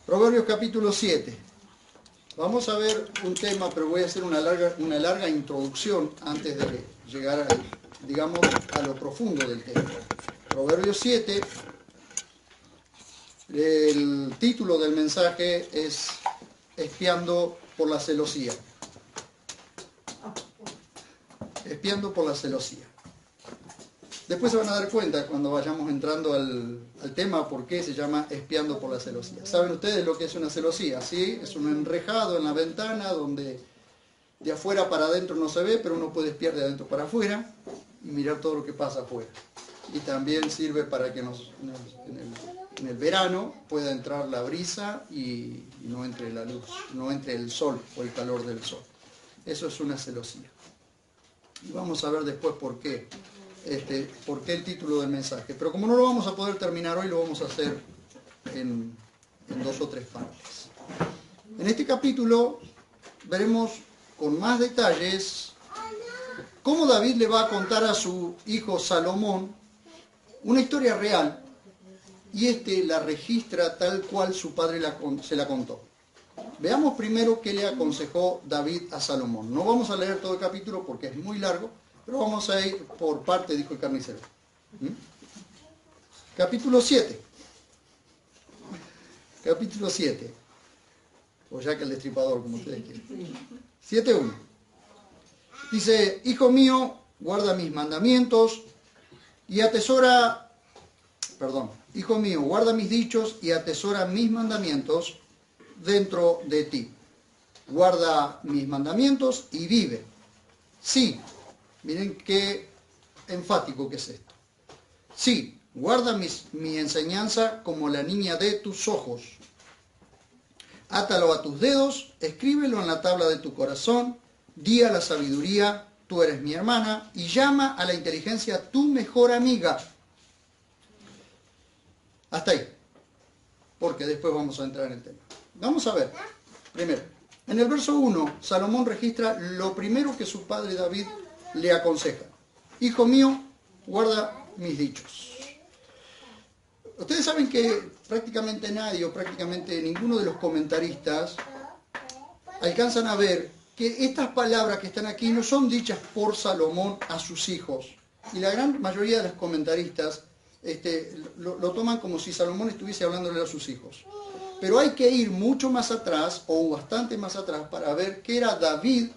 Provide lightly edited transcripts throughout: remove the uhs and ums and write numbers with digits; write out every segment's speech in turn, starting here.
Proverbios capítulo 7. Vamos a ver un tema, pero voy a hacer una larga introducción antes de llegar a lo profundo del tema. Proverbios 7, el título del mensaje es Espiando por la celosía. Espiando por la celosía. Después se van a dar cuenta cuando vayamos entrando al tema por qué se llama espiando por la celosía. ¿Saben ustedes lo que es una celosía? ¿Sí? Es un enrejado en la ventana donde de afuera para adentro no se ve, pero uno puede espiar de adentro para afuera y mirar todo lo que pasa afuera. Y también sirve para que en el verano pueda entrar la brisa y no entre la luz, no entre el sol o el calor del sol. Eso es una celosía. Y vamos a ver después por qué el título del mensaje. Pero como no lo vamos a poder terminar hoy, lo vamos a hacer en 2 o 3 partes. En este capítulo veremos con más detalles cómo David le va a contar a su hijo Salomón una historia real y la registra tal cual su padre se la contó. Veamos primero qué le aconsejó David a Salomón. No vamos a leer todo el capítulo porque es muy largo, pero vamos a ir por parte, dijo el carnicero. Capítulo 7. Capítulo 7. O ya que el destripador, como ustedes quieren. 7.1. Dice, hijo mío, guarda mis mandamientos y atesora, hijo mío, guarda mis dichos y atesora mis mandamientos dentro de ti. Guarda mis mandamientos y vive. Sí. Miren qué enfático que es esto. Sí, guarda mi enseñanza como la niña de tus ojos. Átalo a tus dedos, escríbelo en la tabla de tu corazón, di a la sabiduría, tú eres mi hermana, y llama a la inteligencia tu mejor amiga. Hasta ahí, porque después vamos a entrar en el tema. Vamos a ver, primero, en el verso 1, Salomón registra lo primero que su padre David le aconseja. Hijo mío, guarda mis dichos. Ustedes saben que prácticamente nadie o prácticamente ninguno de los comentaristas alcanzan a ver que estas palabras que están aquí no son dichas por Salomón a sus hijos. Y la gran mayoría de los comentaristas lo toman como si Salomón estuviese hablándole a sus hijos. Pero hay que ir mucho más atrás, o bastante más atrás, para ver que era David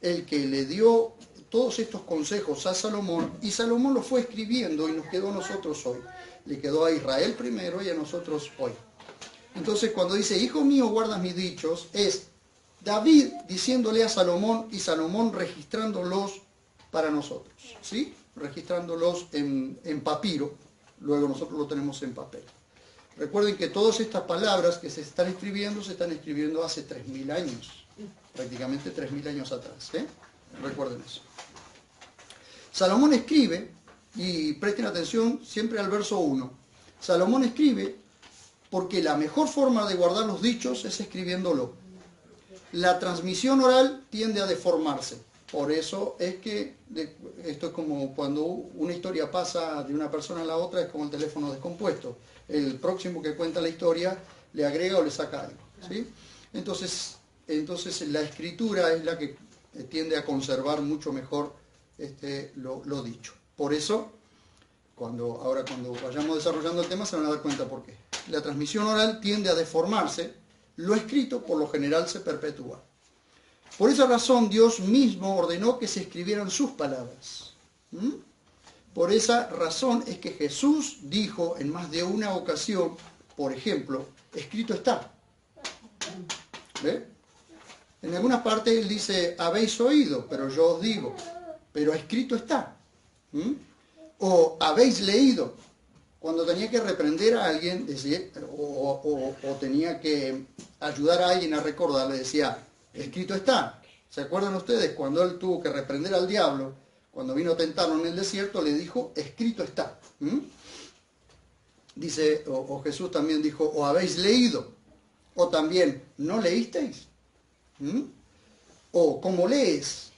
el que le dio todos estos consejos a Salomón, y Salomón lo fue escribiendo y nos quedó a nosotros hoy. Le quedó a Israel primero y a nosotros hoy. Entonces cuando dice, hijo mío, guarda mis dichos, es David diciéndole a Salomón y Salomón registrándolos para nosotros, ¿sí? Registrándolos en papiro, luego nosotros lo tenemos en papel. Recuerden que todas estas palabras que se están escribiendo hace 3.000 años, prácticamente 3.000 años atrás, ¿eh? Recuerden eso. Salomón escribe, y presten atención siempre al verso 1, Salomón escribe porque la mejor forma de guardar los dichos es escribiéndolo. La transmisión oral tiende a deformarse, por eso es que esto es como cuando una historia pasa de una persona a la otra, es como el teléfono descompuesto. El próximo que cuenta la historia le agrega o le saca algo, ¿sí? Entonces la escritura es la que tiende a conservar mucho mejor lo dicho. Por eso, cuando vayamos desarrollando el tema se van a dar cuenta por qué. La transmisión oral tiende a deformarse, lo escrito por lo general se perpetúa. Por esa razón Dios mismo ordenó que se escribieran sus palabras. Por esa razón es que Jesús dijo en más de una ocasión, por ejemplo, escrito está. ¿Ve? En algunas partes él dice, habéis oído, pero yo os digo, pero escrito está. O habéis leído, cuando tenía que reprender a alguien o tenía que ayudar a alguien a recordar, le decía, escrito está. ¿Se acuerdan ustedes cuando él tuvo que reprender al diablo? Cuando vino a tentarlo en el desierto, le dijo, escrito está. Dice, o Jesús también dijo, o habéis leído, o también, ¿no leísteis? O ¿cómo lees?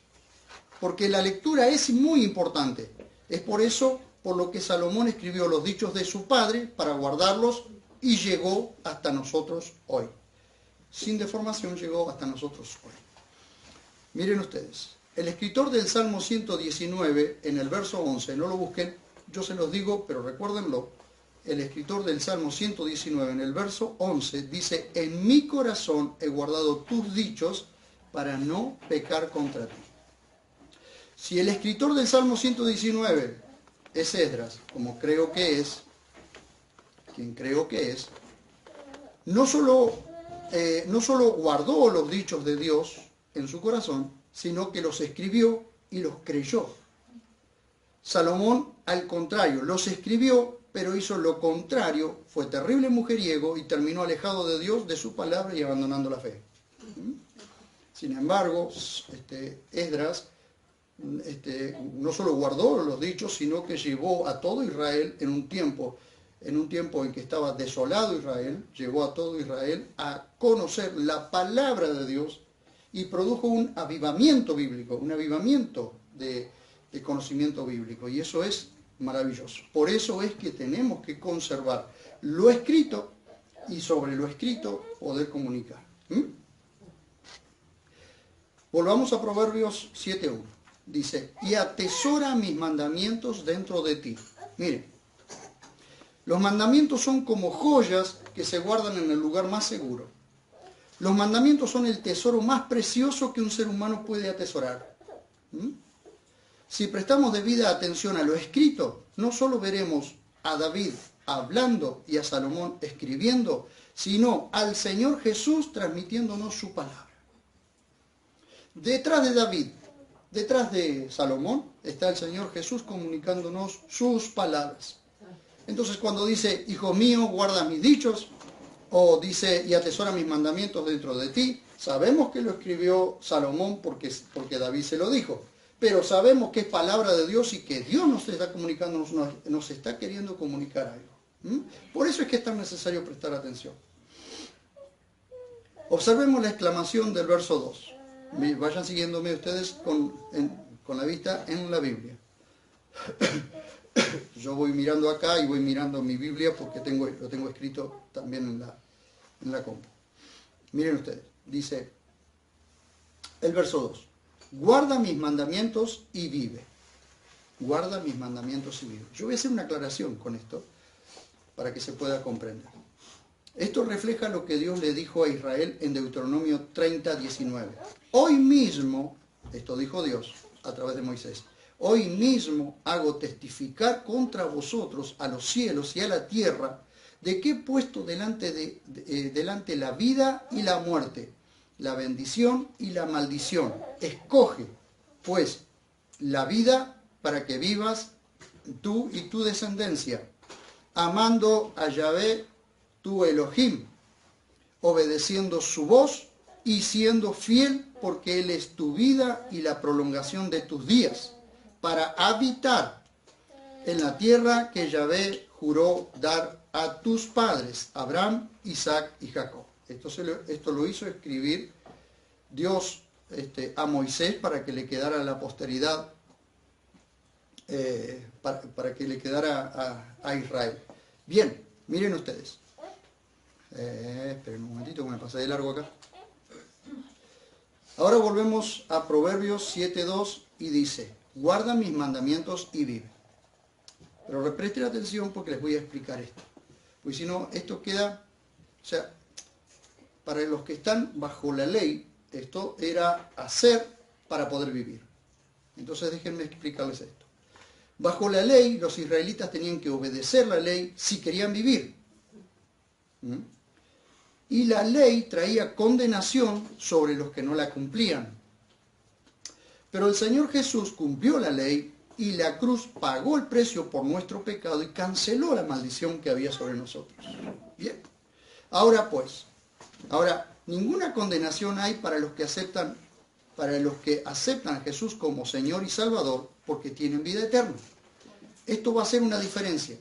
Porque la lectura es muy importante. Es por eso por lo que Salomón escribió los dichos de su padre para guardarlos y llegó hasta nosotros hoy. Sin deformación llegó hasta nosotros hoy. Miren ustedes, el escritor del Salmo 119, en el verso 11, no lo busquen, yo se los digo, pero recuérdenlo, el escritor del Salmo 119, en el verso 11, dice, en mi corazón he guardado tus dichos para no pecar contra ti. Si el escritor del Salmo 119 es Esdras, como creo que es, quien creo que es, no solo guardó los dichos de Dios en su corazón, sino que los escribió y los creyó. Salomón, al contrario, los escribió, pero hizo lo contrario, fue terrible mujeriego y terminó alejado de Dios, de su palabra y abandonando la fe. Sin embargo, Esdras no solo guardó los dichos, sino que llevó a todo Israel en un tiempo en que estaba desolado Israel, llevó a todo Israel a conocer la palabra de Dios y produjo un avivamiento bíblico, un avivamiento de conocimiento bíblico. Y eso es maravilloso. Por eso es que tenemos que conservar lo escrito y sobre lo escrito poder comunicar. Volvamos a Proverbios 7.1. Dice, y atesora mis mandamientos dentro de ti. Miren, los mandamientos son como joyas que se guardan en el lugar más seguro. Los mandamientos son el tesoro más precioso que un ser humano puede atesorar. Si prestamos debida atención a lo escrito, no solo veremos a David hablando y a Salomón escribiendo, sino al Señor Jesús transmitiéndonos su palabra. Detrás de David, detrás de Salomón, está el Señor Jesús comunicándonos sus palabras. Entonces cuando dice, hijo mío, guarda mis dichos, o dice, y atesora mis mandamientos dentro de ti, sabemos que lo escribió Salomón porque David se lo dijo. Pero sabemos que es palabra de Dios y que Dios nos está comunicando, nos está queriendo comunicar algo. Por eso es que es tan necesario prestar atención. Observemos la exclamación del verso 2. Vayan siguiéndome ustedes con la vista en la Biblia. Yo voy mirando acá y voy mirando mi Biblia porque lo tengo escrito también en la compu. Miren ustedes, dice el verso 2. Guarda mis mandamientos y vive. Guarda mis mandamientos y vive. Yo voy a hacer una aclaración con esto para que se pueda comprender. Esto refleja lo que Dios le dijo a Israel en Deuteronomio 30:19. Hoy mismo, esto dijo Dios a través de Moisés, hoy mismo hago testificar contra vosotros a los cielos y a la tierra de que he puesto delante la vida y la muerte, la bendición y la maldición. Escoge, pues, la vida para que vivas tú y tu descendencia, amando a Yahvé, tu Elohim, obedeciendo su voz y siendo fiel porque Él es tu vida y la prolongación de tus días, para habitar en la tierra que Yahvé juró dar a tus padres, Abraham, Isaac y Jacob. Esto lo hizo escribir Dios a Moisés para que le quedara a la posteridad, para que le quedara a Israel. Bien, miren ustedes. Esperen un momentito que me pasé de largo acá. Ahora volvemos a Proverbios 7.2 y dice, guarda mis mandamientos y vive. Pero presten atención porque les voy a explicar esto. Porque si no, esto queda, para los que están bajo la ley, esto era hacer para poder vivir. Entonces déjenme explicarles esto. Bajo la ley, los israelitas tenían que obedecer la ley si querían vivir. Y la ley traía condenación sobre los que no la cumplían. Pero el Señor Jesús cumplió la ley y la cruz pagó el precio por nuestro pecado y canceló la maldición que había sobre nosotros. Bien. Ahora ninguna condenación hay para los que aceptan a Jesús como Señor y Salvador porque tienen vida eterna. Esto va a ser una diferencia.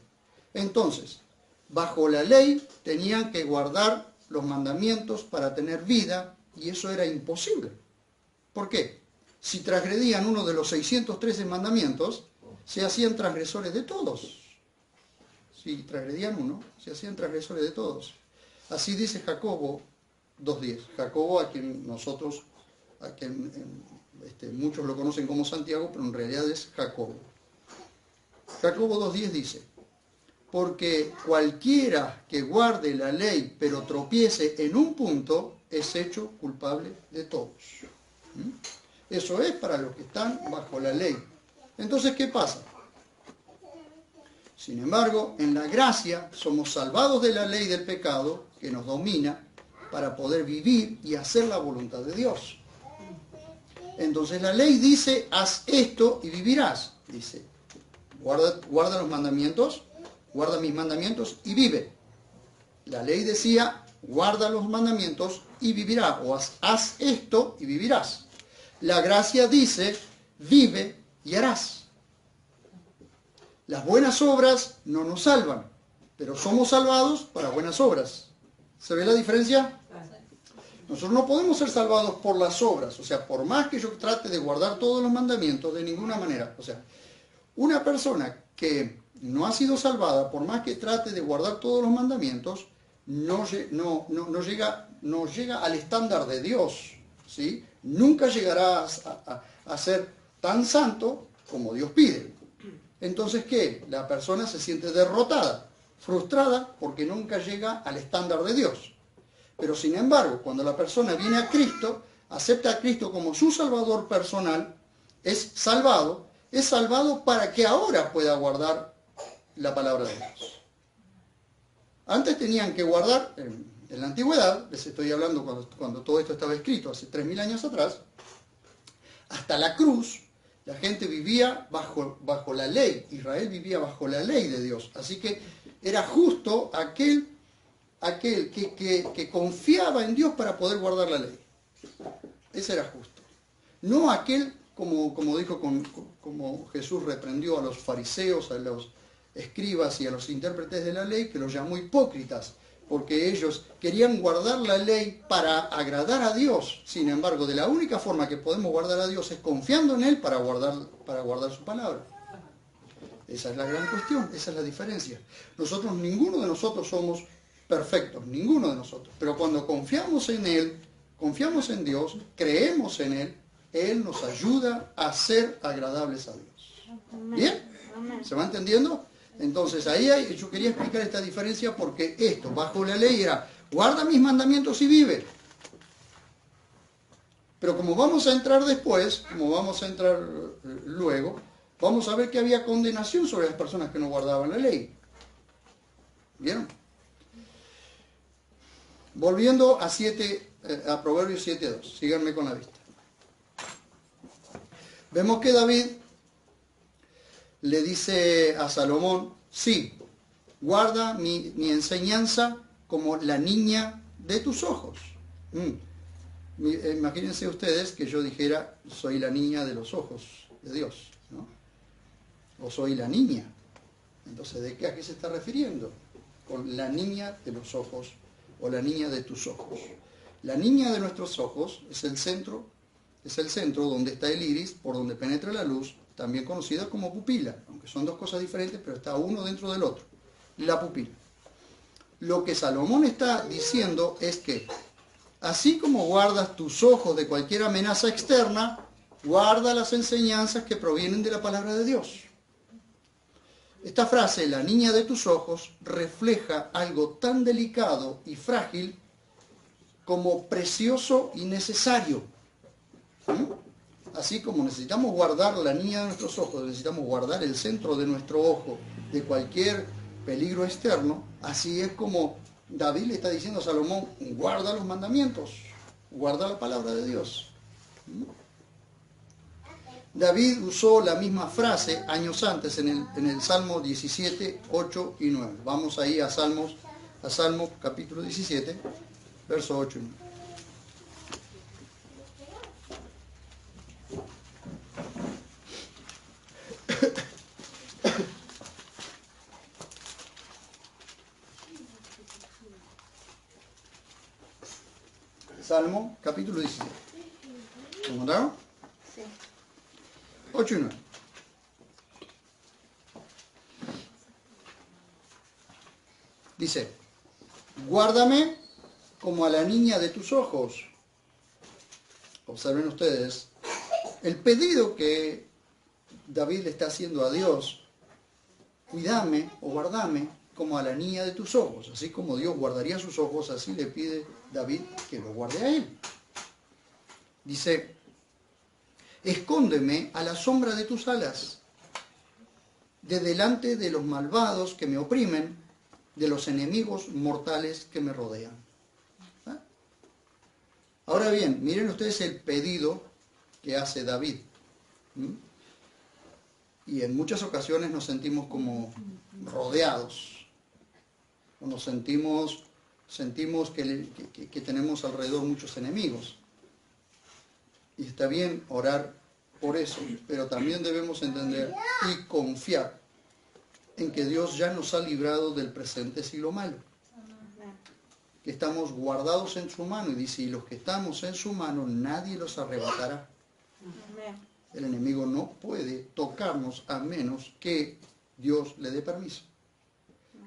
Entonces, bajo la ley tenían que guardar los mandamientos para tener vida y eso era imposible. ¿Por qué? Si transgredían uno de los 613 mandamientos, se hacían transgresores de todos. si transgredían uno, se hacían transgresores de todos. Así dice Jacobo 2.10. Jacobo, a quien nosotros, muchos lo conocen como Santiago, pero en realidad es Jacobo. Jacobo 2.10 dice: porque cualquiera que guarde la ley pero tropiece en un punto es hecho culpable de todos. Eso es para los que están bajo la ley. Entonces, ¿qué pasa? Sin embargo, en la gracia somos salvados de la ley del pecado que nos domina para poder vivir y hacer la voluntad de Dios. Entonces la ley dice: haz esto y vivirás. Dice: guarda los mandamientos, guarda mis mandamientos y vive. La ley decía: guarda los mandamientos y vivirás, o haz esto y vivirás. La gracia dice: vive y harás. Las buenas obras no nos salvan, pero somos salvados para buenas obras. ¿Se ve la diferencia? Nosotros no podemos ser salvados por las obras, o sea, por más que yo trate de guardar todos los mandamientos, de ninguna manera. O sea, una persona que no ha sido salvada, por más que trate de guardar todos los mandamientos, no llega al estándar de Dios, ¿sí? Nunca llegará a ser tan santo como Dios pide. Entonces, ¿qué? La persona se siente derrotada, frustrada, porque nunca llega al estándar de Dios. Pero sin embargo, cuando la persona viene a Cristo, acepta a Cristo como su Salvador personal, es salvado para que ahora pueda guardar la palabra de Dios. Antes tenían que guardar, en la antigüedad, les estoy hablando cuando todo esto estaba escrito, hace 3.000 años atrás, hasta la cruz, la gente vivía bajo la ley. Israel vivía bajo la ley de Dios. Así que era justo aquel que confiaba en Dios para poder guardar la ley. Ese era justo. No aquel, como dijo, como Jesús reprendió a los fariseos, a los escribas y a los intérpretes de la ley, que los llamó hipócritas, porque ellos querían guardar la ley para agradar a Dios. Sin embargo, de la única forma que podemos guardar a Dios es confiando en Él para guardar su palabra. Esa es la gran cuestión, esa es la diferencia. Ninguno de nosotros somos perfectos, ninguno de nosotros. Pero cuando confiamos en Él, confiamos en Dios, creemos en Él, Él nos ayuda a ser agradables a Dios. ¿Bien? ¿Se va entendiendo? Entonces ahí yo quería explicar esta diferencia, porque esto, bajo la ley, era: guarda mis mandamientos y vive. Pero como vamos a entrar después, como vamos a entrar luego, vamos a ver que había condenación sobre las personas que no guardaban la ley. ¿Vieron? Volviendo a Proverbios 7.2, síganme con la vista. Vemos que David le dice a Salomón: sí, guarda mi enseñanza como la niña de tus ojos. Imagínense ustedes que yo dijera: soy la niña de los ojos de Dios, ¿no? O soy la niña. Entonces, ¿a qué se está refiriendo? Con la niña de los ojos o la niña de tus ojos. La niña de nuestros ojos es el centro donde está el iris, por donde penetra la luz, también conocida como pupila, aunque son dos cosas diferentes, pero está uno dentro del otro, la pupila. Lo que Salomón está diciendo es que, así como guardas tus ojos de cualquier amenaza externa, guarda las enseñanzas que provienen de la palabra de Dios. Esta frase, la niña de tus ojos, refleja algo tan delicado y frágil como precioso y necesario. Así como necesitamos guardar la niña de nuestros ojos, necesitamos guardar el centro de nuestro ojo de cualquier peligro externo, así es como David le está diciendo a Salomón: guarda los mandamientos, guarda la palabra de Dios. David usó la misma frase años antes en el Salmo 17, 8 y 9. Vamos ahí a Salmo capítulo 17, versos 8 y 9. Salmo capítulo 17. ¿Lo encontraron? Sí. 8 y 9. Dice, guárdame como a la niña de tus ojos. Observen ustedes el pedido que David le está haciendo a Dios. Cuídame o guardame como a la niña de tus ojos. Así como Dios guardaría sus ojos, así le pide David que lo guarde a él. Dice, escóndeme a la sombra de tus alas, de delante de los malvados que me oprimen, de los enemigos mortales que me rodean. ¿Ah? Ahora bien, miren ustedes el pedido que hace David. Y en muchas ocasiones nos sentimos como rodeados, o nos sentimos que tenemos alrededor muchos enemigos. Y está bien orar por eso, pero también debemos entender y confiar en que Dios ya nos ha librado del presente siglo malo. Que estamos guardados en su mano, y dice, y los que estamos en su mano, nadie los arrebatará. El enemigo no puede tocarnos a menos que Dios le dé permiso.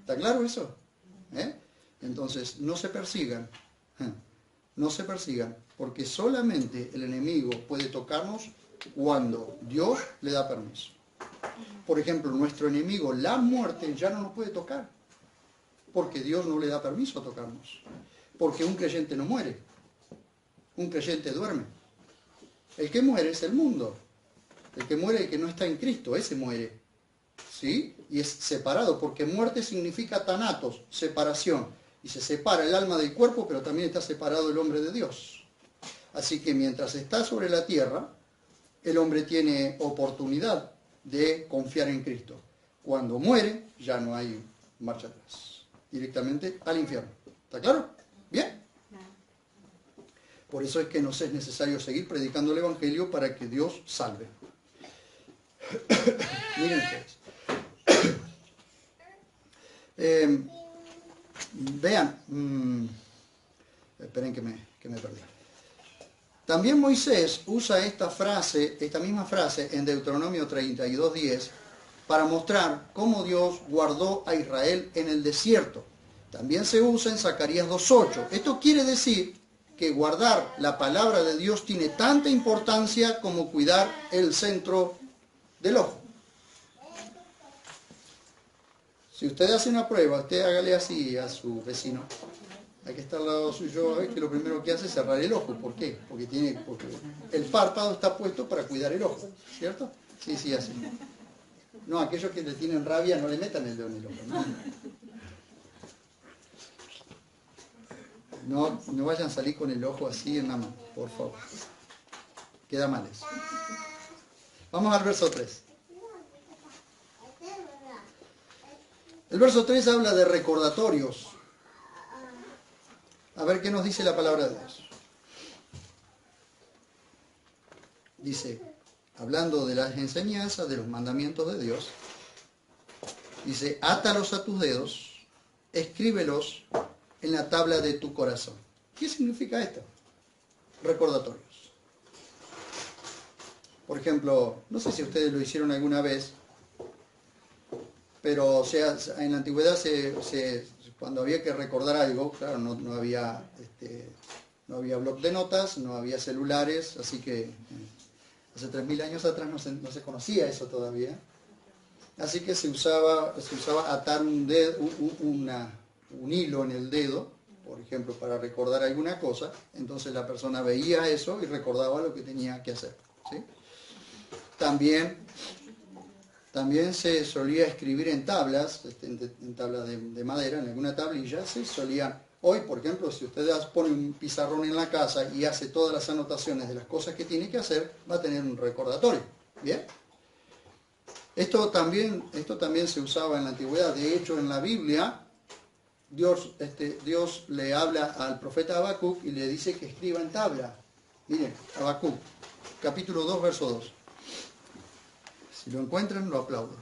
¿Está claro eso? Entonces, no se persigan. No se persigan, porque solamente el enemigo puede tocarnos cuando Dios le da permiso. Por ejemplo, nuestro enemigo, la muerte, ya no nos puede tocar, porque Dios no le da permiso a tocarnos. Porque un creyente no muere, un creyente duerme. El que muere es el mundo. El que muere es el que no está en Cristo, ese muere. ¿Sí? Y es separado, porque muerte significa thanatos, separación. Y se separa el alma del cuerpo, pero también está separado el hombre de Dios. Así que mientras está sobre la tierra, el hombre tiene oportunidad de confiar en Cristo. Cuando muere, ya no hay marcha atrás. Directamente al infierno. ¿Está claro? ¿Bien? Por eso es que nos es necesario seguir predicando el Evangelio para que Dios salve. Miren ustedes. Vean. Esperen que me perdí. También Moisés usa esta misma frase en Deuteronomio 32:10 para mostrar cómo Dios guardó a Israel en el desierto. También se usa en Zacarías 2:8. Esto quiere decir que guardar la palabra de Dios tiene tanta importancia como cuidar el centro del ojo. Si usted hace una prueba, usted hágale así a su vecino. Hay que estar al lado suyo, a ver que lo primero que hace es cerrar el ojo. ¿Por qué? Porque el párpado está puesto para cuidar el ojo, ¿cierto? Sí, así. No, aquellos que le tienen rabia no le metan el dedo en el ojo. No vayan a salir con el ojo así en la mano, por favor. Queda mal eso. Vamos al verso 3. El verso 3 habla de recordatorios. A ver qué nos dice la palabra de Dios. Dice, hablando de las enseñanzas, de los mandamientos de Dios, dice, átalos a tus dedos, escríbelos en la tabla de tu corazón. ¿Qué significa esto? Recordatorios. Por ejemplo, no sé si ustedes lo hicieron alguna vez, pero en la antigüedad cuando había que recordar algo, claro, no había bloc de notas, no había celulares, así que hace 3000 años atrás no se conocía eso todavía. Así que se usaba atar un hilo en el dedo, por ejemplo, para recordar alguna cosa. Entonces la persona veía eso y recordaba lo que tenía que hacer, ¿sí? También se solía escribir en tablas, en tablas de madera, en alguna tablilla. Se solía, hoy por ejemplo, si usted pone un pizarrón en la casa y hace todas las anotaciones de las cosas que tiene que hacer, va a tener un recordatorio. ¿Bien? Esto también se usaba en la antigüedad. De hecho, en la Biblia, Dios le habla al profeta Habacuc y le dice que escriba en tabla. Miren, Habacuc, capítulo 2, verso 2. Si lo encuentran, lo aplaudo.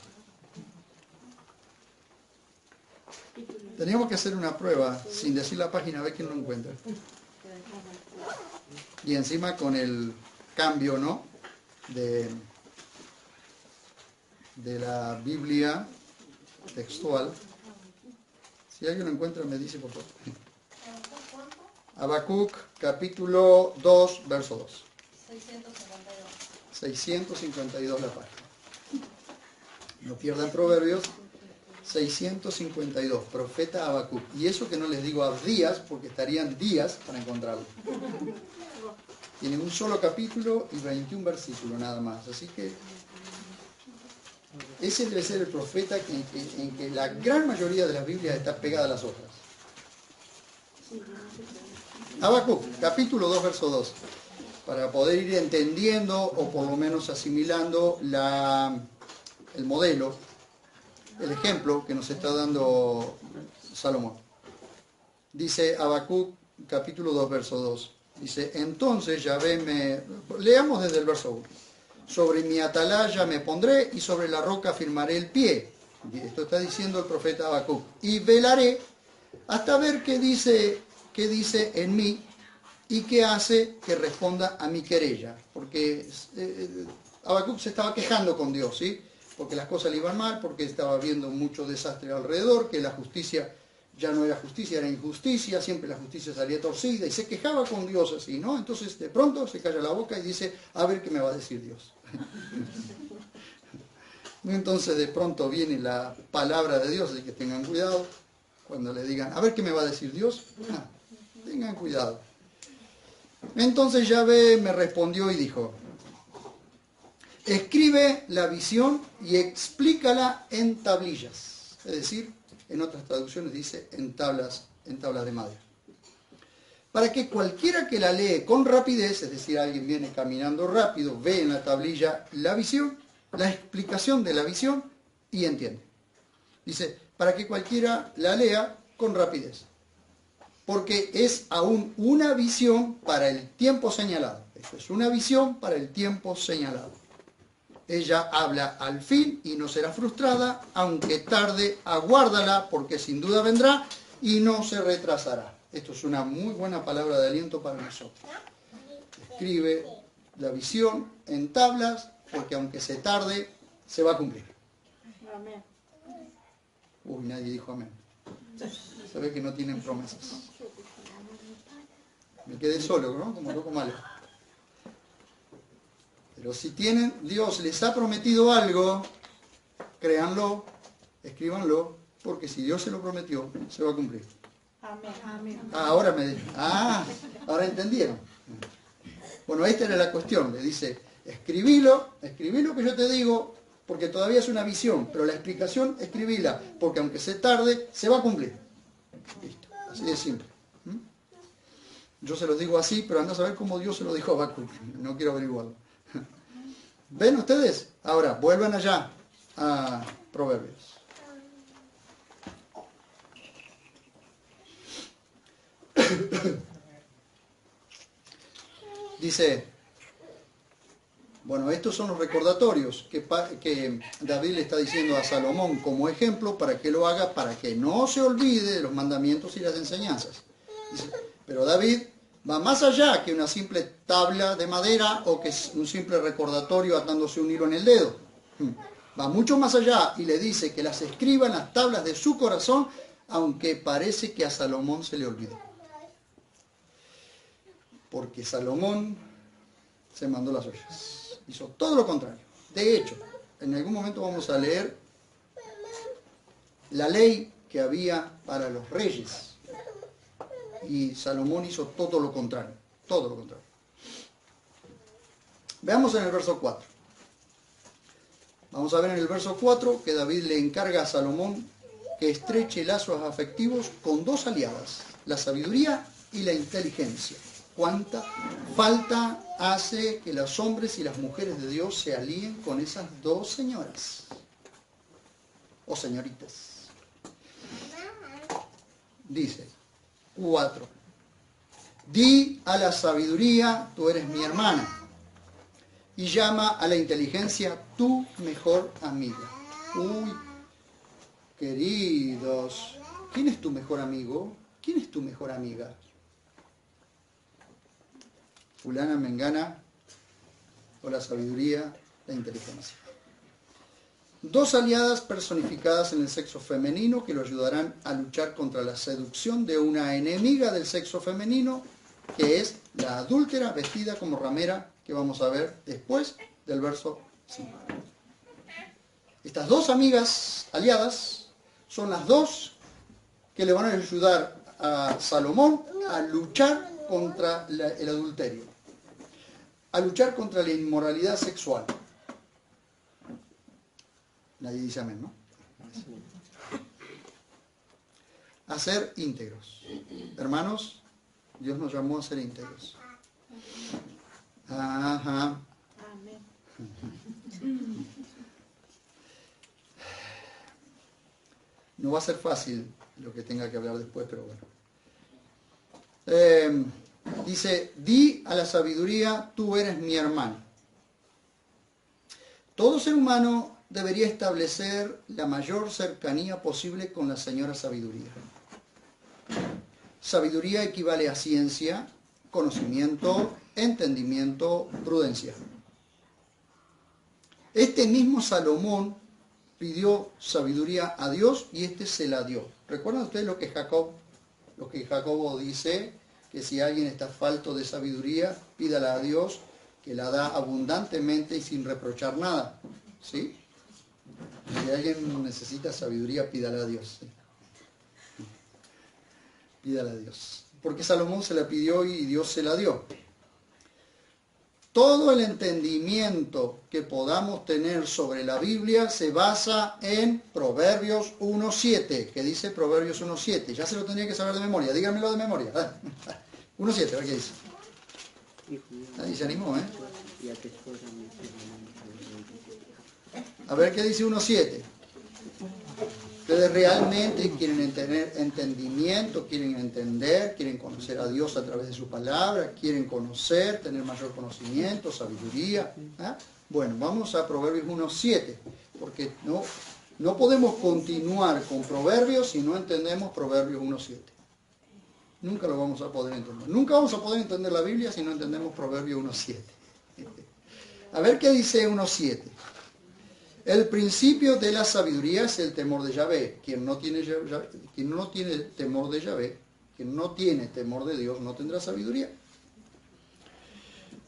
Teníamos que hacer una prueba, sin decir la página, a ver quién lo encuentra. Y encima con el cambio, ¿no?, de la Biblia textual. Si alguien lo encuentra, me dice por favor. Habacuc, capítulo 2, verso 2. 652. 652 la página. No pierdan Proverbios. 652, profeta Habacuc. Y eso que no les digo Abdías, porque estarían días para encontrarlo. Tiene un solo capítulo y 21 versículos nada más. Así que ese debe ser el profeta en que la gran mayoría de las Biblias está pegada a las otras. Habacuc, capítulo 2, verso 2. Para poder ir entendiendo o por lo menos asimilando el modelo, el ejemplo que nos está dando Salomón. Dice Habacuc, capítulo 2, verso 2. Dice, entonces Yahvé leamos desde el verso 1. Sobre mi atalaya me pondré y sobre la roca firmaré el pie. Y esto está diciendo el profeta Habacuc. Y velaré hasta ver qué dice en mí y qué hace que responda a mi querella. Porque Habacuc se estaba quejando con Dios, ¿sí? Porque las cosas le iban mal, porque estaba viendo mucho desastre alrededor, que la justicia ya no era justicia, era injusticia, siempre la justicia salía torcida, y se quejaba con Dios así, ¿no? Entonces de pronto se calla la boca y dice, a ver qué me va a decir Dios. Entonces de pronto viene la palabra de Dios, así que tengan cuidado, cuando le digan, a ver qué me va a decir Dios, tengan cuidado. Entonces Yahvé me respondió y dijo, escribe la visión y explícala en tablillas. Es decir, en otras traducciones dice en tablas de madera. Para que cualquiera que la lee con rapidez, es decir, alguien viene caminando rápido, ve en la tablilla la visión, la explicación de la visión y entiende. Dice, para que cualquiera la lea con rapidez. Porque es aún una visión para el tiempo señalado. Esto es una visión para el tiempo señalado. Ella habla al fin y no será frustrada, aunque tarde, aguárdala, porque sin duda vendrá y no se retrasará. Esto es una muy buena palabra de aliento para nosotros. Escribe la visión en tablas, porque aunque se tarde, se va a cumplir. Amén. Uy, nadie dijo amén. Se ve que no tienen promesas. Me quedé solo, ¿no? Como loco malo. Pero si tienen, Dios les ha prometido algo, créanlo, escríbanlo, porque si Dios se lo prometió, se va a cumplir. Amén. Amén. Ahora entendieron. Bueno, esta era la cuestión. Le dice, escribí lo que yo te digo, porque todavía es una visión, pero la explicación, escribíla, porque aunque se tarde, se va a cumplir. Listo. Así de simple. Yo se los digo así, pero anda a saber cómo Dios se lo dijo a Habacuc. No quiero averiguarlo. ¿Ven ustedes? Ahora, vuelvan allá a Proverbios. Dice, bueno, estos son los recordatorios que David le está diciendo a Salomón como ejemplo para que lo haga, para que no se olvide de los mandamientos y las enseñanzas. Dice, pero David va más allá que una simple tabla de madera o que un simple recordatorio atándose un hilo en el dedo. Va mucho más allá y le dice que las escriba en las tablas de su corazón, aunque parece que a Salomón se le olvidó. Porque Salomón se mandó las ollas. Hizo todo lo contrario. De hecho, en algún momento vamos a leer la ley que había para los reyes. Y Salomón hizo todo lo contrario. Todo lo contrario. Veamos en el verso 4. Vamos a ver en el verso 4 que David le encarga a Salomón que estreche lazos afectivos con dos aliadas, la sabiduría y la inteligencia. ¿Cuánta falta hace que los hombres y las mujeres de Dios se alíen con esas dos señoras? O señoritas. Dice 4. Di a la sabiduría, tú eres mi hermana. Y llama a la inteligencia tu mejor amiga. Uy, queridos, ¿quién es tu mejor amigo? ¿Quién es tu mejor amiga? Fulana, mengana, o la sabiduría, la inteligencia. Dos aliadas personificadas en el sexo femenino que lo ayudarán a luchar contra la seducción de una enemiga del sexo femenino, que es la adúltera vestida como ramera, que vamos a ver después del verso 5. Estas dos amigas aliadas son las dos que le van a ayudar a Salomón a luchar contra el adulterio, a luchar contra la inmoralidad sexual. Nadie dice amén, ¿no? A ser íntegros. Hermanos, Dios nos llamó a ser íntegros. Ajá. Amén. No va a ser fácil lo que tenga que hablar después, pero bueno. Dice, di a la sabiduría, tú eres mi hermano. Todo ser humano debería establecer la mayor cercanía posible con la señora sabiduría. Sabiduría equivale a ciencia, conocimiento, entendimiento, prudencia. Este mismo Salomón pidió sabiduría a Dios y este se la dio. ¿Recuerdan ustedes lo que Jacobo dice? Que si alguien está falto de sabiduría, pídala a Dios, que la da abundantemente y sin reprochar nada. ¿Sí? Si alguien necesita sabiduría, pídala a Dios. ¿Sí? Pídala a Dios. Porque Salomón se la pidió y Dios se la dio. Todo el entendimiento que podamos tener sobre la Biblia se basa en Proverbios 1.7. ¿Qué dice Proverbios 1.7? Ya se lo tendría que saber de memoria. Díganmelo de memoria. 1.7, a ver qué dice. Nadie se animó, ¿eh? A ver qué dice 1.7. Ustedes realmente quieren tener entendimiento, quieren entender, quieren conocer a Dios a través de su palabra, quieren conocer, tener mayor conocimiento, sabiduría. ¿Ah? Bueno, vamos a Proverbios 1.7, porque no podemos continuar con Proverbios si no entendemos Proverbios 1.7. Nunca lo vamos a poder entender. Nunca vamos a poder entender la Biblia si no entendemos Proverbios 1.7. A ver qué dice 1.7. El principio de la sabiduría es el temor de Yahvé. Quien no tiene temor de Yahvé, quien no tiene temor de Dios, no tendrá sabiduría.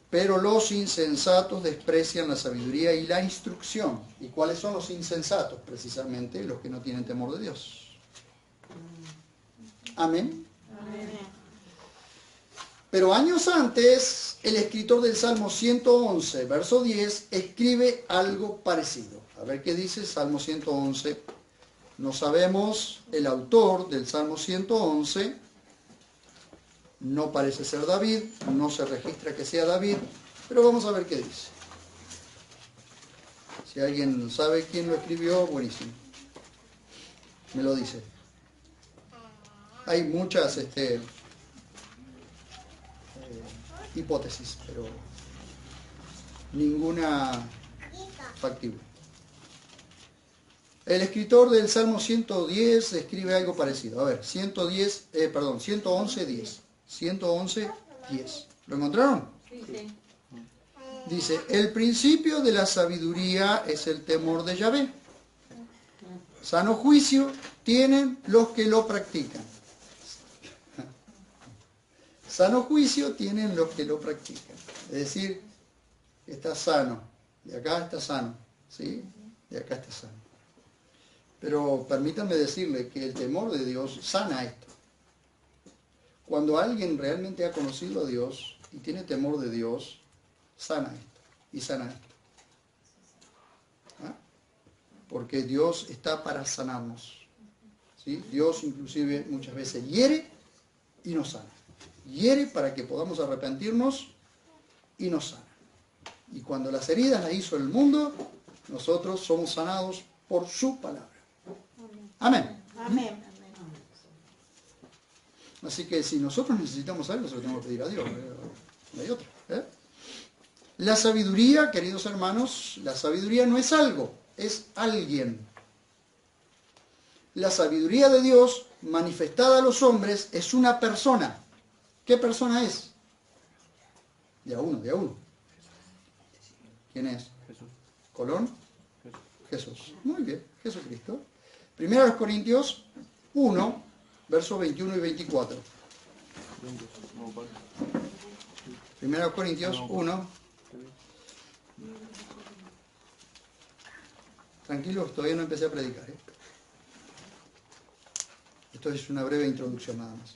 Pero los insensatos desprecian la sabiduría y la instrucción. ¿Y cuáles son los insensatos? Precisamente los que no tienen temor de Dios. Amén. Amén. Pero años antes, el escritor del Salmo 111, verso 10, escribe algo parecido. A ver qué dice Salmo 111. No sabemos el autor del Salmo 111. No parece ser David, no se registra que sea David, pero vamos a ver qué dice. Si alguien sabe quién lo escribió, buenísimo. Me lo dice. Hay muchas hipótesis, pero ninguna factible. El escritor del Salmo 110 escribe algo parecido. A ver, 111, 10. 111, 10. ¿Lo encontraron? Sí, sí. Dice, el principio de la sabiduría es el temor de Yahvé. Sano juicio tienen los que lo practican. Sano juicio tienen los que lo practican. Es decir, está sano. De acá está sano. ¿Sí? De acá está sano. Pero permítanme decirle que el temor de Dios sana esto. Cuando alguien realmente ha conocido a Dios y tiene temor de Dios, sana esto y sana esto. ¿Ah? Porque Dios está para sanarnos. ¿Sí? Dios inclusive muchas veces hiere y nos sana. Hiere para que podamos arrepentirnos y nos sana. Y cuando las heridas las hizo el mundo, nosotros somos sanados por su palabra. Amén. Amén. Así que si nosotros necesitamos algo, se lo tenemos que pedir a Dios. No hay otra. La sabiduría, queridos hermanos, la sabiduría no es algo, es alguien. La sabiduría de Dios manifestada a los hombres es una persona. ¿Qué persona es? De a uno. ¿Quién es? Jesús. ¿Colón? Jesús. Muy bien, Jesucristo. Primera de Corintios 1, versos 21 y 24. Primera de Corintios 1. Tranquilos, todavía no empecé a predicar. Esto es una breve introducción nada más.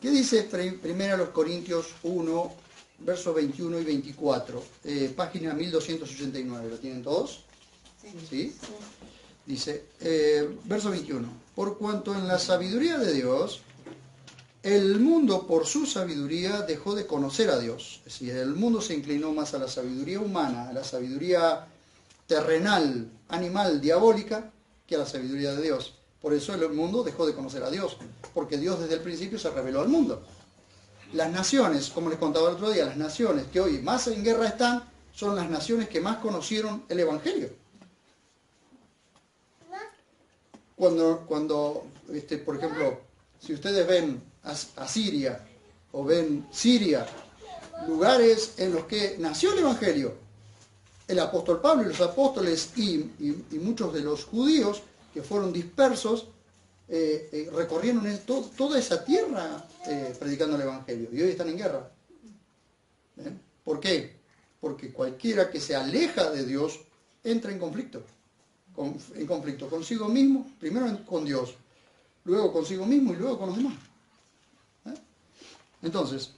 ¿Qué dice Primera de Corintios 1, versos 21 y 24? Página 1289, ¿lo tienen todos? ¿Sí? Dice, verso 21. Por cuanto en la sabiduría de Dios, el mundo por su sabiduría dejó de conocer a Dios. Es decir, el mundo se inclinó más a la sabiduría humana, a la sabiduría terrenal, animal, diabólica, que a la sabiduría de Dios. Por eso el mundo dejó de conocer a Dios, porque Dios desde el principio se reveló al mundo. Las naciones, como les contaba el otro día, las naciones que hoy más en guerra están, son las naciones que más conocieron el Evangelio. Cuando por ejemplo, si ustedes ven a Siria o ven Siria, lugares en los que nació el Evangelio, el apóstol Pablo y los apóstoles y muchos de los judíos que fueron dispersos, recorrieron toda esa tierra predicando el Evangelio, y hoy están en guerra. ¿Por qué? Porque cualquiera que se aleja de Dios entra en conflicto consigo mismo, primero con Dios, luego consigo mismo y luego con los demás. Entonces,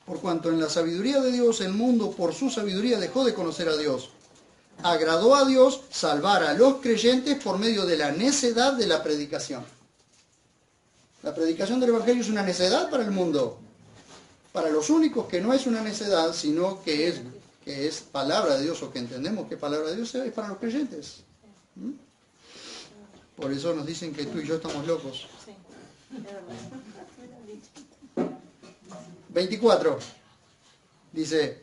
por cuanto en la sabiduría de Dios el mundo por su sabiduría dejó de conocer a Dios, agradó a Dios salvar a los creyentes por medio de la necedad de la predicación. La predicación del Evangelio es una necedad para el mundo. Para los únicos que no es una necedad, sino que es palabra de Dios, o que entendemos que palabra de Dios, es para los creyentes. Por eso nos dicen que tú y yo estamos locos. 24. Dice,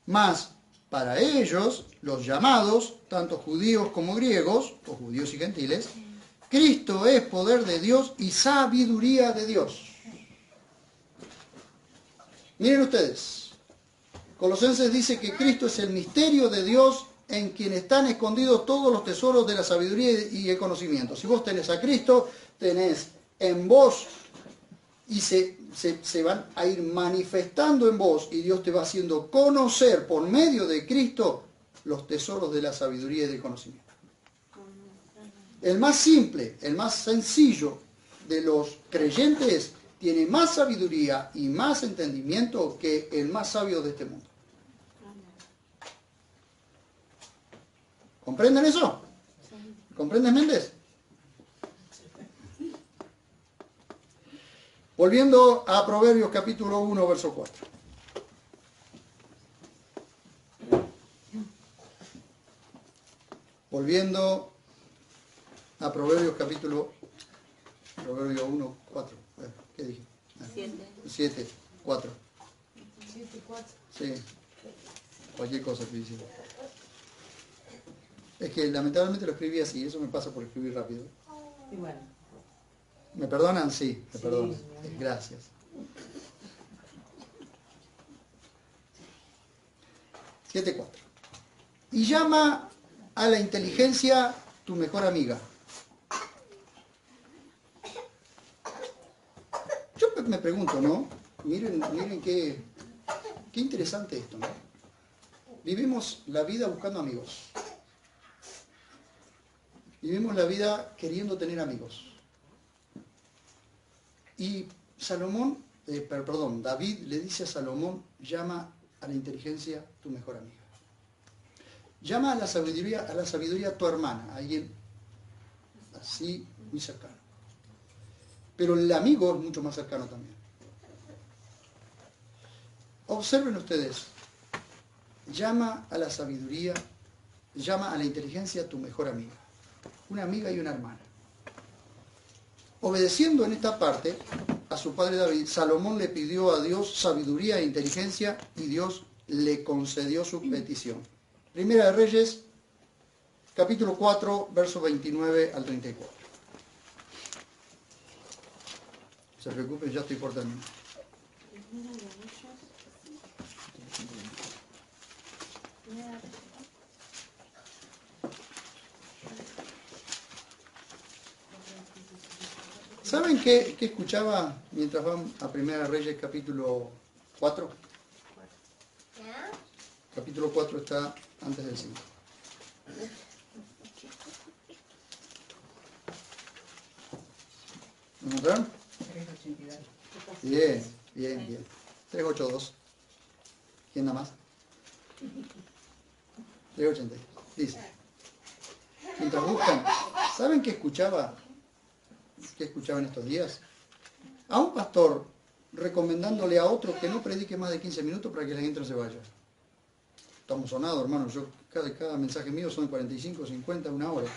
mas para ellos, los llamados, tanto judíos como griegos, o judíos y gentiles, Cristo es poder de Dios y sabiduría de Dios. Miren ustedes, Colosenses dice que Cristo es el misterio de Dios en quien están escondidos todos los tesoros de la sabiduría y el conocimiento. Si vos tenés a Cristo, tenés en vos, y se van a ir manifestando en vos, y Dios te va haciendo conocer por medio de Cristo los tesoros de la sabiduría y del conocimiento. El más simple, el más sencillo de los creyentes tiene más sabiduría y más entendimiento que el más sabio de este mundo. ¿Comprenden eso? ¿Comprendes, Méndez? Volviendo a Proverbios capítulo 1, verso 4. Volviendo a Proverbios capítulo 1, 4. ¿Qué dije? 7, 4. 7, 4. Sí, cualquier cosa que dice. Es que lamentablemente lo escribí así, eso me pasa por escribir rápido. Y bueno. ¿Me perdonan? Sí, me perdonan. Sí. Gracias. 7:4. Y llama a la inteligencia tu mejor amiga. Yo me pregunto, ¿no? Miren qué interesante esto, ¿no? Vivimos la vida buscando amigos. Vivimos la vida queriendo tener amigos. Y David le dice a Salomón, llama a la inteligencia tu mejor amiga. Llama a la sabiduría tu hermana, alguien así muy cercano. Pero el amigo es mucho más cercano también. Observen ustedes, llama a la sabiduría, llama a la inteligencia tu mejor amiga. Una amiga y una hermana. Obedeciendo en esta parte a su padre David, Salomón le pidió a Dios sabiduría e inteligencia y Dios le concedió su petición. Primera de Reyes, capítulo 4, versos 29 al 34. No se preocupen, ya estoy por terminar. ¿Saben qué escuchaba mientras van a Primera Reyes capítulo 4? Capítulo 4 está antes del 5. ¿Lo encontraron? 382. Bien, bien, bien. 382. ¿Quién da más? 382. Dice. Mientras buscan, ¿saben qué escuchaba? ¿Qué escuchaba en estos días? A un pastor recomendándole a otro que no predique más de 15 minutos para que la gente no se vaya. Estamos sonados, hermano. Yo, cada mensaje mío son 45, 50, una hora.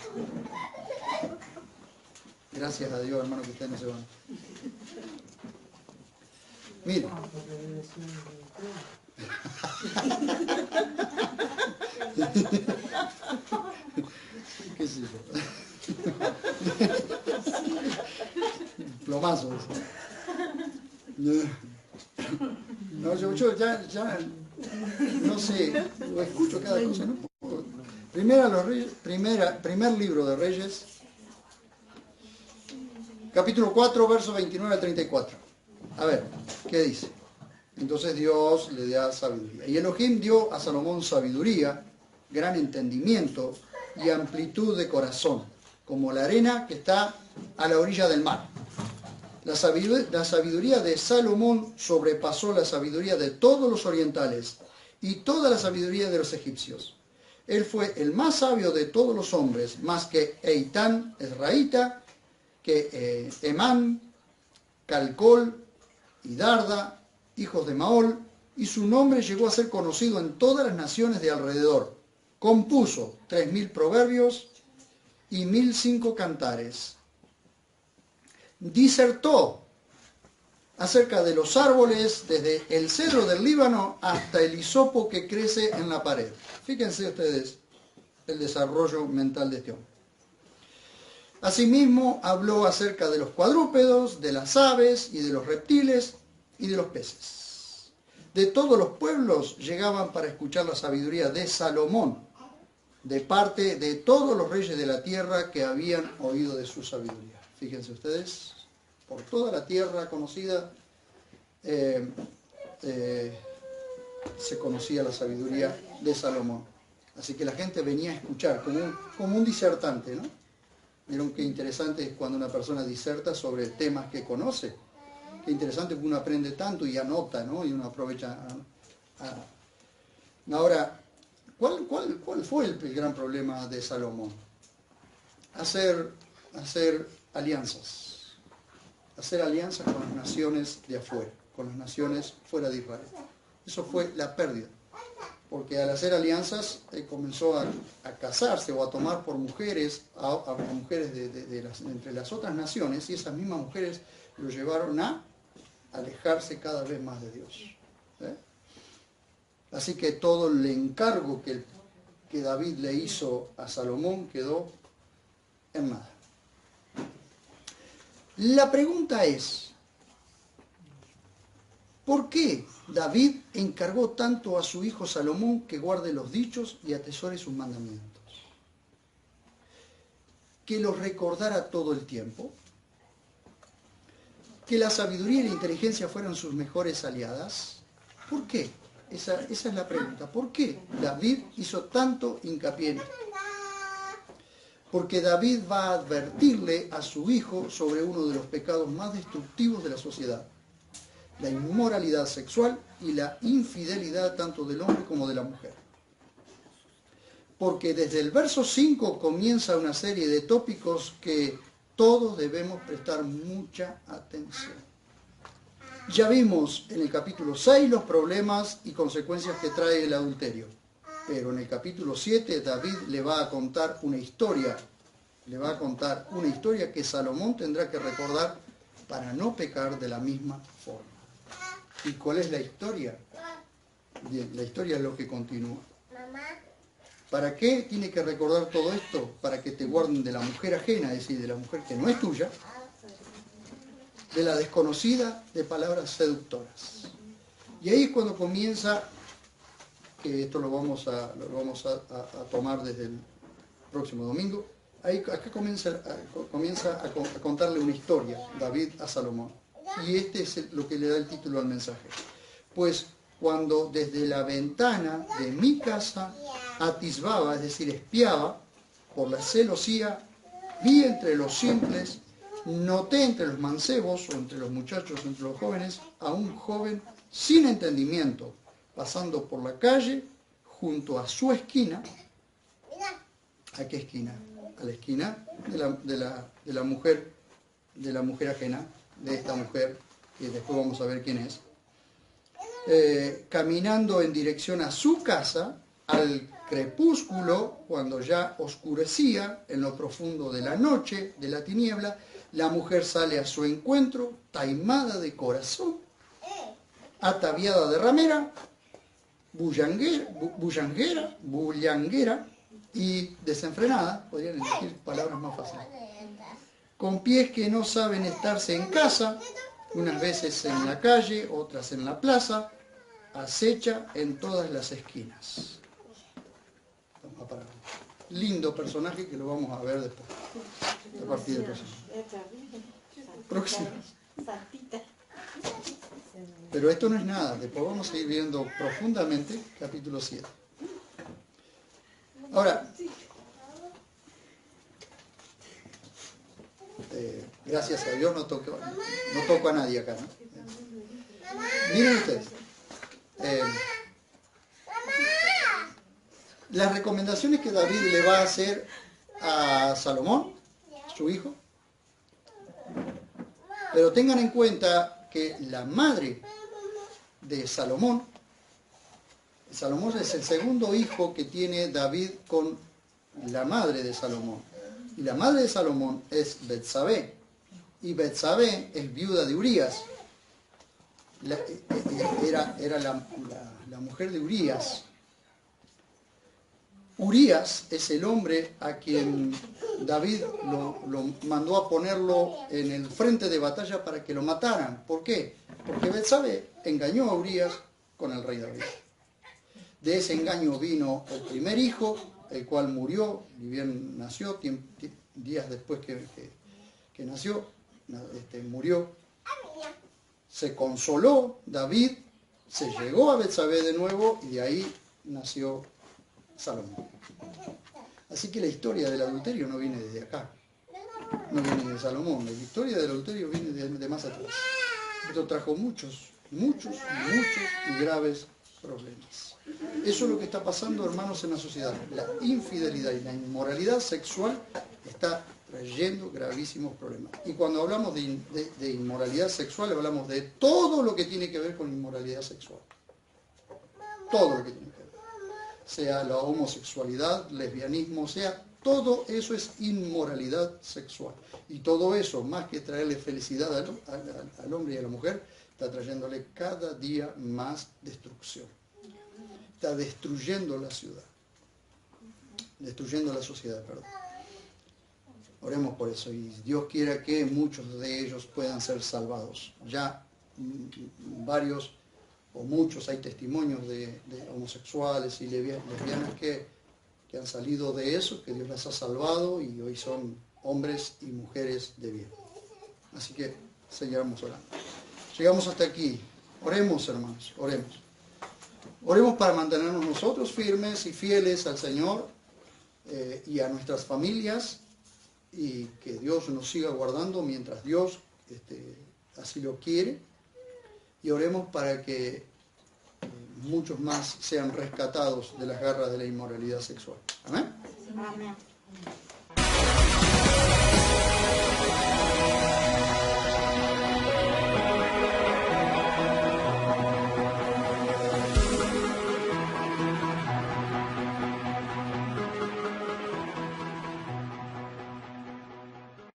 Gracias a Dios, hermano, que ustedes no se van. Mire. ¿Qué sé yo? Plomazo. No, yo ya no sé, lo escucho cada cosa, ¿no? Primer libro de Reyes, capítulo 4, verso 29 al 34. A ver, ¿qué dice? Entonces Dios le da sabiduría. Y Elohim dio a Salomón sabiduría, gran entendimiento y amplitud de corazón, como la arena que está a la orilla del mar. La sabiduría de Salomón sobrepasó la sabiduría de todos los orientales y toda la sabiduría de los egipcios. Él fue el más sabio de todos los hombres, más que Eitán, Esraíta, que Emán, Calcol y Darda, hijos de Maol, y su nombre llegó a ser conocido en todas las naciones de alrededor. Compuso 3000 proverbios y 1005 cantares. Disertó acerca de los árboles, desde el cedro del Líbano hasta el hisopo que crece en la pared. Fíjense ustedes el desarrollo mental de este hombre. Asimismo, habló acerca de los cuadrúpedos, de las aves y de los reptiles y de los peces. De todos los pueblos llegaban para escuchar la sabiduría de Salomón, de parte de todos los reyes de la tierra que habían oído de su sabiduría. Fíjense ustedes, por toda la tierra conocida se conocía la sabiduría de Salomón. Así que la gente venía a escuchar como un disertante, ¿no? Vieron qué interesante es cuando una persona diserta sobre temas que conoce. Qué interesante que uno aprende tanto y anota, ¿no? Y uno aprovecha. Ahora, ¿cuál fue el gran problema de Salomón? Hacer alianzas. Hacer alianzas con las naciones de afuera, con las naciones fuera de Israel. Eso fue la pérdida. Porque al hacer alianzas comenzó a casarse o a tomar por mujeres a mujeres entre las otras naciones, y esas mismas mujeres lo llevaron a alejarse cada vez más de Dios. Así que todo el encargo que David le hizo a Salomón quedó en nada. La pregunta es, ¿por qué David encargó tanto a su hijo Salomón que guarde los dichos y atesore sus mandamientos? Que los recordara todo el tiempo. Que la sabiduría y la inteligencia fueran sus mejores aliadas. ¿Por qué? Esa es la pregunta. ¿Por qué David hizo tanto hincapié en esto? Porque David va a advertirle a su hijo sobre uno de los pecados más destructivos de la sociedad: la inmoralidad sexual y la infidelidad tanto del hombre como de la mujer. Porque desde el verso 5 comienza una serie de tópicos que todos debemos prestar mucha atención. Ya vimos en el capítulo 6 los problemas y consecuencias que trae el adulterio. Pero en el capítulo 7 David le va a contar una historia. Le va a contar una historia que Salomón tendrá que recordar para no pecar de la misma forma. ¿Y cuál es la historia? Bien, la historia es lo que continúa. ¿Para qué tiene que recordar todo esto? Para que te guarden de la mujer ajena, es decir, de la mujer que no es tuya, de la desconocida, de palabras seductoras. Y ahí es cuando comienza que esto lo vamos a tomar desde el próximo domingo. Acá comienza a contarle una historia David a Salomón. Y este es lo que le da el título al mensaje. Pues cuando desde la ventana de mi casa atisbaba, es decir, espiaba por la celosía, vi entre los simples, noté entre los mancebos, o entre los muchachos, entre los jóvenes, a un joven sin entendimiento, pasando por la calle, junto a su esquina. ¿A qué esquina? A la esquina de la mujer ajena, de esta mujer, que después vamos a ver quién es, caminando en dirección a su casa, al crepúsculo, cuando ya oscurecía, en lo profundo de la noche, de la tiniebla, la mujer sale a su encuentro, taimada de corazón, ataviada de ramera, bullanguera y desenfrenada, podrían decir palabras más fáciles, con pies que no saben estarse en casa, unas veces en la calle, otras en la plaza, acecha en todas las esquinas. Lindo personaje que lo vamos a ver después, a partir del próximo. Pero esto no es nada, después vamos a ir viendo profundamente capítulo 7. Ahora, gracias a Dios no toco a nadie acá, ¿no? Miren ustedes, las recomendaciones que David le va a hacer a Salomón, su hijo, pero tengan en cuenta que la madre de Salomón es el segundo hijo que tiene David con la madre de Salomón. Y la madre de Salomón es Betsabé. Y Betsabé es viuda de Urías. Era la mujer de Urías. Urías es el hombre a quien David lo mandó a ponerlo en el frente de batalla para que lo mataran. ¿Por qué? Porque Betsabé engañó a Urías con el rey David. De ese engaño vino el primer hijo, el cual murió, y bien nació, días después que nació, murió. Se consoló David, se llegó a Betsabé de nuevo y de ahí nació Salomón. Así que la historia del adulterio no viene desde acá, no viene de Salomón, la historia del adulterio viene de más atrás. Esto trajo muchos y graves problemas. Eso es lo que está pasando, hermanos, en la sociedad. La infidelidad y la inmoralidad sexual está trayendo gravísimos problemas. Y cuando hablamos de inmoralidad sexual, hablamos de todo lo que tiene que ver con inmoralidad sexual. Todo lo que tiene que ver. Sea la homosexualidad, lesbianismo, todo eso es inmoralidad sexual. Y todo eso, más que traerle felicidad al hombre y a la mujer, está trayéndole cada día más destrucción. Está destruyendo la ciudad. Destruyendo la sociedad, perdón. Oremos por eso. Y Dios quiera que muchos de ellos puedan ser salvados. Ya varios o muchos hay testimonios de homosexuales y lesbianas que han salido de eso, que Dios las ha salvado y hoy son hombres y mujeres de bien. Así que seguiremos orando. Llegamos hasta aquí. Oremos, hermanos, oremos. Oremos para mantenernos nosotros firmes y fieles al Señor y a nuestras familias, y que Dios nos siga guardando mientras Dios así lo quiere. Y oremos para que muchos más sean rescatados de las garras de la inmoralidad sexual. Amén. Amén.